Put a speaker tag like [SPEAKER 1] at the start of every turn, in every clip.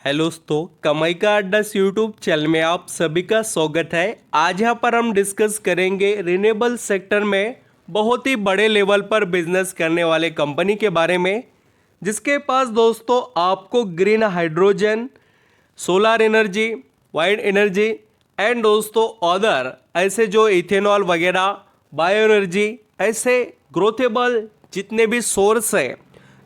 [SPEAKER 1] Hello दोस्तों, कमाई का अड्डा यूट्यूब चैनल में आप सभी का स्वागत है। आज यहाँ पर हम डिस्कस करेंगे रिन्यूएबल सेक्टर में बहुत ही बड़े लेवल पर बिजनेस करने वाले कंपनी के बारे में, जिसके पास दोस्तों आपको green hydrogen, solar energy, wind energy and दोस्तों अदर ऐसे जो इथेनॉल वगैरह, बायो एनर्जी, ऐसे ग्रोथेबल जितने भी सोर्स हैं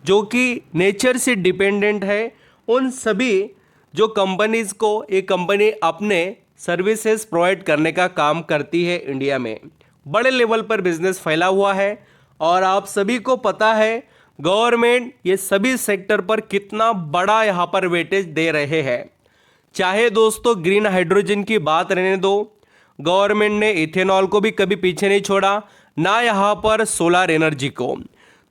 [SPEAKER 1] जो कि नेचर से डिपेंडेंट है, उन सभी जो कंपनीज को ये कंपनी अपने सर्विसेज प्रोवाइड करने का काम करती है। इंडिया में बड़े लेवल पर बिजनेस फैला हुआ है और आप सभी को पता है गवर्नमेंट ये सभी सेक्टर पर कितना बड़ा यहाँ पर वेटेज दे रहे हैं। चाहे दोस्तों ग्रीन हाइड्रोजन की बात रहने दो, गवर्नमेंट ने इथेनॉल को भी कभी पीछे नहीं छोड़ा, ना यहाँ पर सोलर एनर्जी को।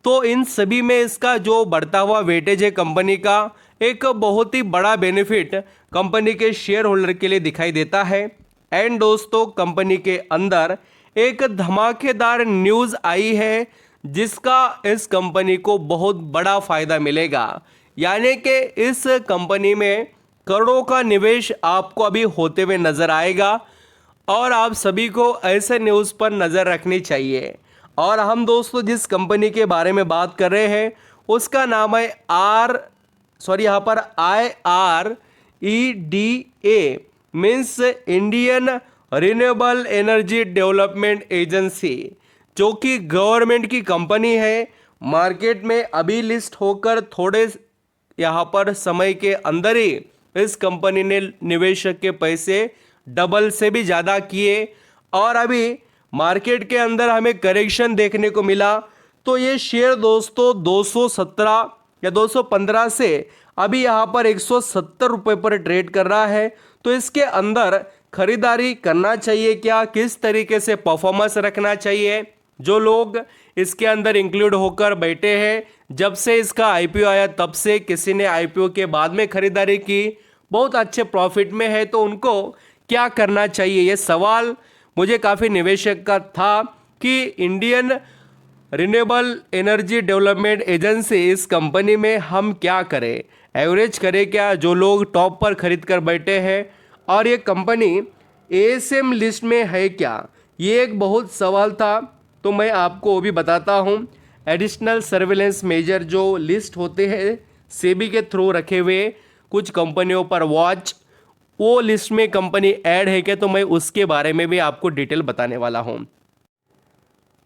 [SPEAKER 1] तो इन सभी में इसका जो बढ़ता हुआ वेटेज है कंपनी का, एक बहुत ही बड़ा बेनिफिट कंपनी के शेयर होल्डर के लिए दिखाई देता है। एंड दोस्तों कंपनी के अंदर एक धमाकेदार न्यूज़ आई है जिसका इस कंपनी को बहुत बड़ा फायदा मिलेगा, यानी कि इस कंपनी में करोड़ों का निवेश आपको अभी होते हुए नजर आएगा और आप सभी को ऐसे न्यूज़ पर नज़र रखनी चाहिए। और हम दोस्तों जिस कंपनी के बारे में बात कर रहे हैं उसका नाम है यहाँ पर IREDA, means Indian renewable energy development agency, जो कि गवर्नमेंट की कंपनी है। मार्केट में अभी लिस्ट होकर थोड़े यहाँ पर समय के अंदर ही इस कंपनी ने निवेशक के पैसे डबल से भी ज़्यादा किए और अभी मार्केट के अंदर हमें करेक्शन देखने को मिला। तो ये शेयर दोस्तों 217 या 215 से अभी यहाँ पर 170 रुपये पर ट्रेड कर रहा है। तो इसके अंदर खरीदारी करना चाहिए क्या, किस तरीके से परफॉर्मेंस रखना चाहिए? जो लोग इसके अंदर इंक्लूड होकर बैठे हैं, जब से इसका आईपीओ आया तब से किसी ने आईपीओ के बाद में खरीदारी की, बहुत अच्छे प्रॉफिट में है, तो उनको क्या करना चाहिए? ये सवाल मुझे काफ़ी निवेशक का था कि Indian renewable energy development agency इस कंपनी में हम क्या करें, एवरेज करें क्या, जो लोग टॉप पर खरीद कर बैठे हैं, और ये कंपनी एएसएम लिस्ट में है क्या, ये एक बहुत सवाल था। तो मैं आपको वो भी बताता हूँ। एडिशनल सर्वेलेंस मेजर जो लिस्ट होते हैं सेबी के थ्रू रखे हुए कुछ कंपनियों पर वॉच, वो लिस्ट में कंपनी ऐड है क्या, तो मैं उसके बारे में भी आपको डिटेल बताने वाला हूँ।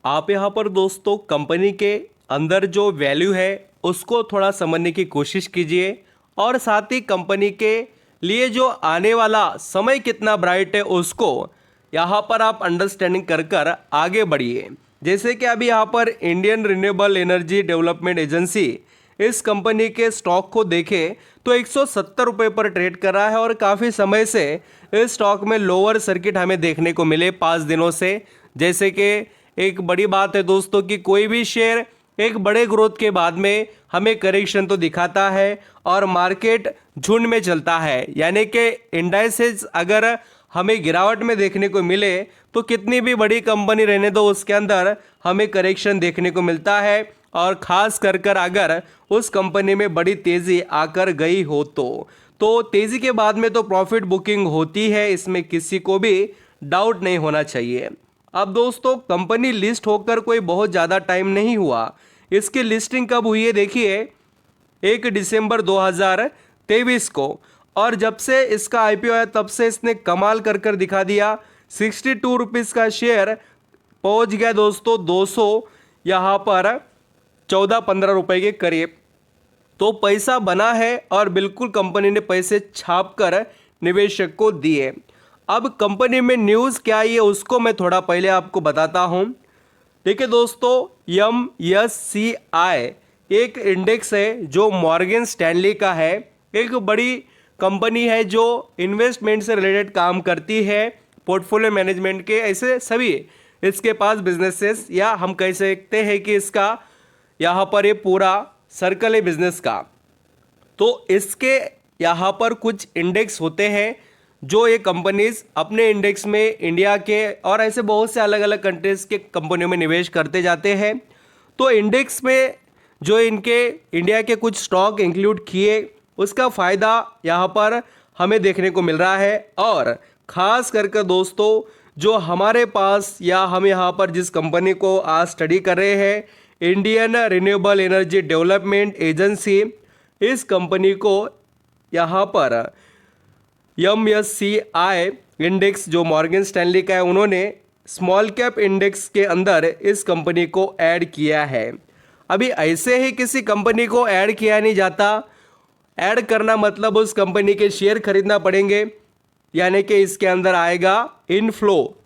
[SPEAKER 1] आप यहाँ पर दोस्तों कंपनी के अंदर जो वैल्यू है उसको थोड़ा समझने की कोशिश कीजिए और साथ ही कंपनी के लिए जो आने वाला समय कितना ब्राइट है उसको यहाँ पर आप अंडरस्टैंडिंग कर कर आगे बढ़िए। जैसे कि अभी यहाँ पर Indian renewable energy development agency इस कंपनी के स्टॉक को देखें तो 170 रुपये पर ट्रेड कर रहा है और काफ़ी समय से इस स्टॉक में लोअर सर्किट हमें देखने को मिले 5 दिनों से। जैसे कि एक बड़ी बात है दोस्तों कि कोई भी शेयर एक बड़े ग्रोथ के बाद में हमें करेक्शन तो दिखाता है और मार्केट झुंड में चलता है, यानी कि इंडाइसेस अगर हमें गिरावट में देखने को मिले तो कितनी भी बड़ी कंपनी रहने दो उसके अंदर हमें करेक्शन देखने को मिलता है। और ख़ास कर अगर उस कंपनी में बड़ी तेज़ी आकर गई हो तो तेज़ी के बाद में तो प्रॉफिट बुकिंग होती है, इसमें किसी को भी डाउट नहीं होना चाहिए। अब दोस्तों कंपनी लिस्ट होकर कोई बहुत ज़्यादा टाइम नहीं हुआ, इसकी लिस्टिंग कब हुई है देखिए 1 दिसंबर 2023 को, और जब से इसका आईपीओ आया तब से इसने कमाल कर दिखा दिया। 62 रुपीज़ का शेयर पहुंच गया दोस्तों 200 यहाँ पर 14-15 रुपए के करीब। तो पैसा बना है और बिल्कुल कंपनी ने पैसे छाप कर निवेशक को दिए। अब कंपनी में न्यूज़ क्या आई है उसको मैं थोड़ा पहले आपको बताता हूँ। देखिए दोस्तों MSCI एक इंडेक्स है जो मॉर्गन स्टैनली का है, एक बड़ी कंपनी है जो इन्वेस्टमेंट से रिलेटेड काम करती है, पोर्टफोलियो मैनेजमेंट के ऐसे सभी इसके पास बिजनेसेस, या हम कह सकते हैं कि इसका यहाँ पर ये पूरा सर्कल है बिजनेस का। तो इसके यहाँ पर कुछ इंडेक्स होते हैं जो ये कंपनीज अपने इंडेक्स में इंडिया के और ऐसे बहुत से अलग अलग कंट्रीज के कंपनियों में निवेश करते जाते हैं। तो इंडेक्स में जो इनके इंडिया के कुछ स्टॉक इंक्लूड किए उसका फ़ायदा यहाँ पर हमें देखने को मिल रहा है। और ख़ास करके दोस्तों जो हमारे पास या हम यहाँ पर जिस कंपनी को आज स्टडी कर रहे हैं, Indian renewable energy development agency, इस कंपनी को यहाँ पर MSCI इंडेक्स जो मॉर्गन स्टैनली का है, उन्होंने स्मॉल कैप इंडेक्स के अंदर इस कंपनी को ऐड किया है। अभी ऐसे ही किसी कंपनी को ऐड किया नहीं जाता। ऐड करना मतलब उस कंपनी के शेयर खरीदना पड़ेंगे, यानी कि इसके अंदर आएगा इनफ्लो,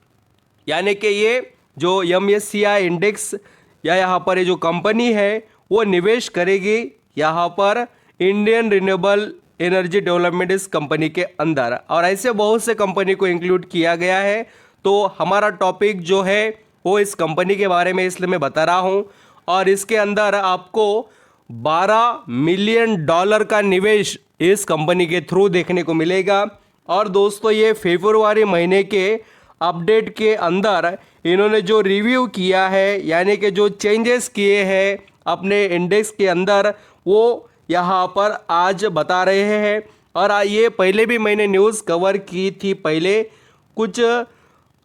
[SPEAKER 1] यानी कि ये जो MSCI इंडेक्स या यहाँ पर ये जो कंपनी है वो निवेश करेगी यहाँ पर इंडियन रिन्यूएबल एनर्जी डेवलपमेंट इस कंपनी के अंदर। और ऐसे बहुत से कंपनी को इंक्लूड किया गया है। तो हमारा टॉपिक जो है वो इस कंपनी के बारे में इसलिए मैं बता रहा हूँ। और इसके अंदर आपको $12 मिलियन का निवेश इस कंपनी के थ्रू देखने को मिलेगा। और दोस्तों ये फरवरी महीने के अपडेट के अंदर इन्होंने जो रिव्यू किया है, यानी कि जो चेंजेस किए हैं अपने इंडेक्स के अंदर, वो यहाँ पर आज बता रहे हैं। और ये पहले भी मैंने न्यूज़ कवर की थी, पहले कुछ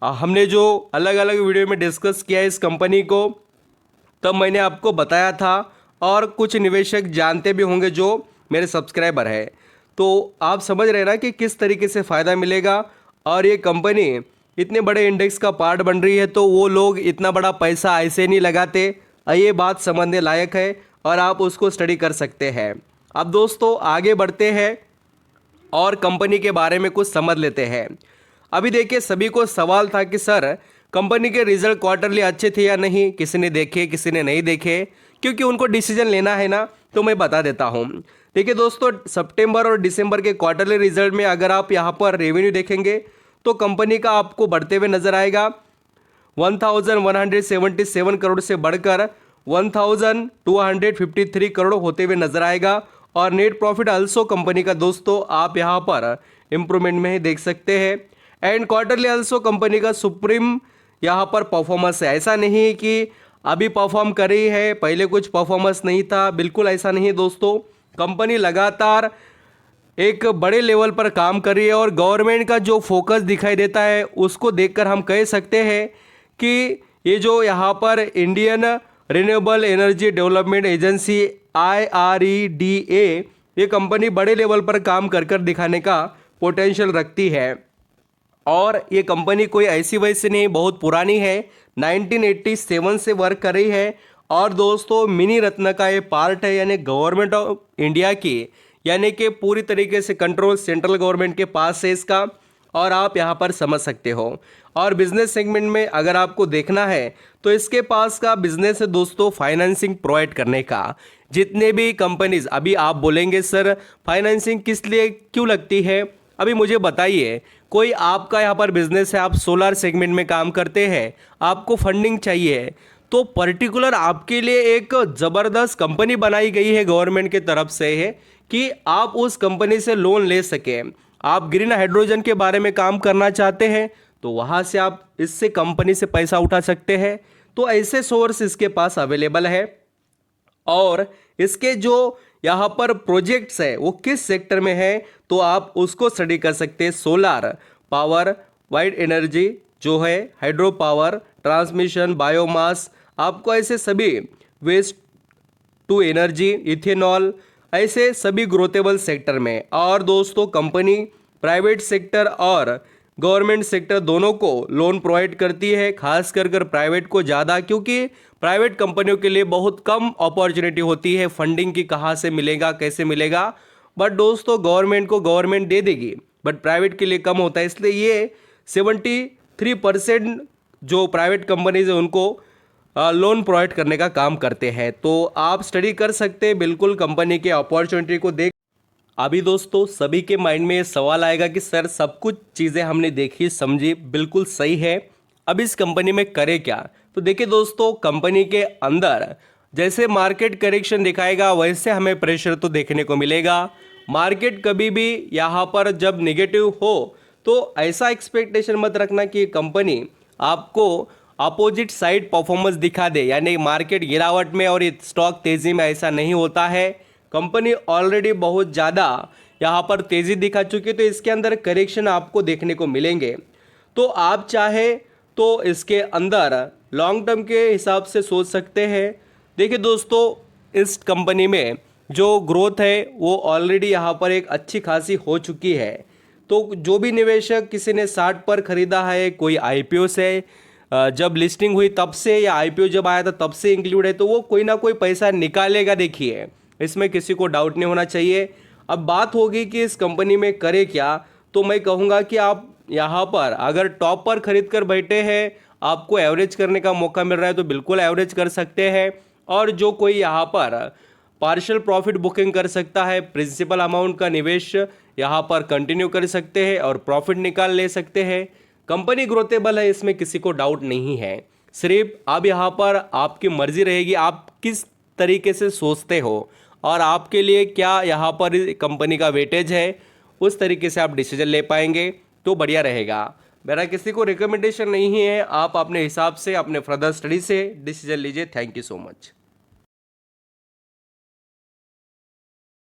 [SPEAKER 1] हमने जो अलग अलग वीडियो में डिस्कस किया इस कंपनी को, तब मैंने आपको बताया था। और कुछ निवेशक जानते भी होंगे जो मेरे सब्सक्राइबर है। तो आप समझ रहे हैं ना कि किस तरीके से फ़ायदा मिलेगा। और ये कंपनी इतने बड़े इंडेक्स का पार्ट बन रही है, तो वो लोग इतना बड़ा पैसा ऐसे नहीं लगाते। ये बात समझने लायक है और आप उसको स्टडी कर सकते हैं। अब दोस्तों आगे बढ़ते हैं और कंपनी के बारे में कुछ समझ लेते हैं। अभी देखिए, सभी को सवाल था कि सर कंपनी के रिजल्ट क्वार्टरली अच्छे थे या नहीं, किसी ने देखे किसी ने नहीं देखे, क्योंकि उनको डिसीजन लेना है ना। तो मैं बता देता हूँ। देखिए दोस्तों, सितंबर और दिसंबर के क्वार्टरली रिजल्ट में अगर आप यहाँ पर रेवेन्यू देखेंगे तो कंपनी का आपको बढ़ते हुए नजर आएगा। 1177 करोड़ से बढ़कर 1253 करोड़ होते हुए नजर आएगा। और नेट प्रॉफिट अल्सो कंपनी का दोस्तों आप यहाँ पर इम्प्रूवमेंट में ही देख सकते हैं। एंड क्वार्टरली अल्सो कंपनी का सुप्रीम यहाँ पर परफॉर्मेंस है। ऐसा नहीं कि अभी परफॉर्म कर रही है, पहले कुछ परफॉर्मेंस नहीं था, बिल्कुल ऐसा नहीं है दोस्तों। कंपनी लगातार एक बड़े लेवल पर काम कर रही है और गवर्नमेंट का जो फोकस दिखाई देता है उसको देखकर हम कह सकते हैं कि ये जो यहाँ पर Indian renewable energy development agency IREDA, ये कंपनी बड़े लेवल पर काम कर दिखाने का पोटेंशियल रखती है। और ये कंपनी कोई ऐसी वैसी नहीं, बहुत पुरानी है, 1987 से वर्क कर रही है। और दोस्तों मिनी रत्न का ये पार्ट है, यानी गवर्नमेंट ऑफ इंडिया की, यानी कि पूरी तरीके से कंट्रोल सेंट्रल गवर्नमेंट के पास है इसका। और आप यहाँ पर समझ सकते हो। और बिजनेस सेगमेंट में अगर आपको देखना है तो इसके पास का बिजनेस है दोस्तों फाइनेंसिंग प्रोवाइड करने का। जितने भी कंपनीज, अभी आप बोलेंगे सर फाइनेंसिंग किस लिए क्यों लगती है, अभी मुझे बताइए। कोई आपका यहाँ पर बिजनेस है, आप सोलर सेगमेंट में काम करते हैं, आपको फंडिंग चाहिए, तो पर्टिकुलर आपके लिए एक ज़बरदस्त कंपनी बनाई गई है गवर्नमेंट की तरफ से है कि आप उस कंपनी से लोन ले सकें। आप ग्रीन हाइड्रोजन के बारे में काम करना चाहते हैं तो वहाँ से आप इससे कंपनी से पैसा उठा सकते हैं। तो ऐसे सोर्स इसके पास अवेलेबल है। और इसके जो यहाँ पर प्रोजेक्ट्स है वो किस सेक्टर में है तो आप उसको स्टडी कर सकते हैं। सोलर पावर, वाइड एनर्जी जो है, हाइड्रो पावर, ट्रांसमिशन, बायोमास, आपको ऐसे सभी वेस्ट टू एनर्जी, इथेनॉल, ऐसे सभी ग्रोथेबल सेक्टर में। और दोस्तों कंपनी प्राइवेट सेक्टर और गवर्नमेंट सेक्टर दोनों को लोन प्रोवाइड करती है, खास कर प्राइवेट को ज़्यादा, क्योंकि प्राइवेट कंपनियों के लिए बहुत कम अपॉर्चुनिटी होती है फंडिंग की, कहाँ से मिलेगा कैसे मिलेगा। बट दोस्तों गवर्नमेंट को गवर्नमेंट दे देगी, बट प्राइवेट के लिए कम होता है। इसलिए ये 73% जो प्राइवेट कंपनीज है उनको लोन प्रोवाइड करने का काम करते हैं। तो आप स्टडी कर सकते हैं बिल्कुल कंपनी के अपॉर्चुनिटी को देख। अभी दोस्तों सभी के माइंड में ये सवाल आएगा कि सर सब कुछ चीज़ें हमने देखी समझी, बिल्कुल सही है, अब इस कंपनी में करें क्या। तो देखिए दोस्तों, कंपनी के अंदर जैसे मार्केट करेक्शन दिखाएगा वैसे हमें प्रेशर तो देखने को मिलेगा। मार्केट कभी भी यहाँ पर जब नेगेटिव हो तो ऐसा एक्सपेक्टेशन मत रखना कि कंपनी आपको अपोजिट साइड परफॉर्मेंस दिखा दे, यानी मार्केट गिरावट में और स्टॉक तेज़ी में, ऐसा नहीं होता है। कंपनी ऑलरेडी बहुत ज़्यादा यहाँ पर तेज़ी दिखा चुकी है, तो इसके अंदर करेक्शन आपको देखने को मिलेंगे। तो आप चाहे तो इसके अंदर लॉन्ग टर्म के हिसाब से सोच सकते हैं। देखिए दोस्तों, इस कंपनी में जो ग्रोथ है वो ऑलरेडी यहाँ पर एक अच्छी खासी हो चुकी है। तो जो भी निवेशक किसी ने 60 पर खरीदा है, कोई आईपीओ से जब लिस्टिंग हुई तब से या आईपीओ जब आया था तब से इंक्लूड है, तो वो कोई ना कोई पैसा निकालेगा। देखिए, इसमें किसी को डाउट नहीं होना चाहिए। अब बात होगी कि इस कंपनी में करे क्या, तो मैं कहूँगा कि आप यहाँ पर अगर टॉप पर खरीद कर बैठे हैं, आपको एवरेज करने का मौका मिल रहा है तो बिल्कुल एवरेज कर सकते हैं। और जो कोई यहाँ पर पार्शियल प्रॉफिट बुकिंग कर सकता है, प्रिंसिपल अमाउंट का निवेश यहाँ पर कंटिन्यू कर सकते हैं और प्रॉफिट निकाल ले सकते हैं। कंपनी ग्रोथेबल है, इसमें किसी को डाउट नहीं है। सिर्फ अब यहाँ पर आपकी मर्जी रहेगी, आप किस तरीके से सोचते हो और आपके लिए क्या यहाँ पर कंपनी का वेटेज है, उस तरीके से आप डिसीजन ले पाएंगे तो बढ़िया रहेगा। मेरा किसी को रिकमेंडेशन नहीं है, आप अपने हिसाब से अपने फर्दर स्टडी से डिसीजन लीजिए। Thank you so much.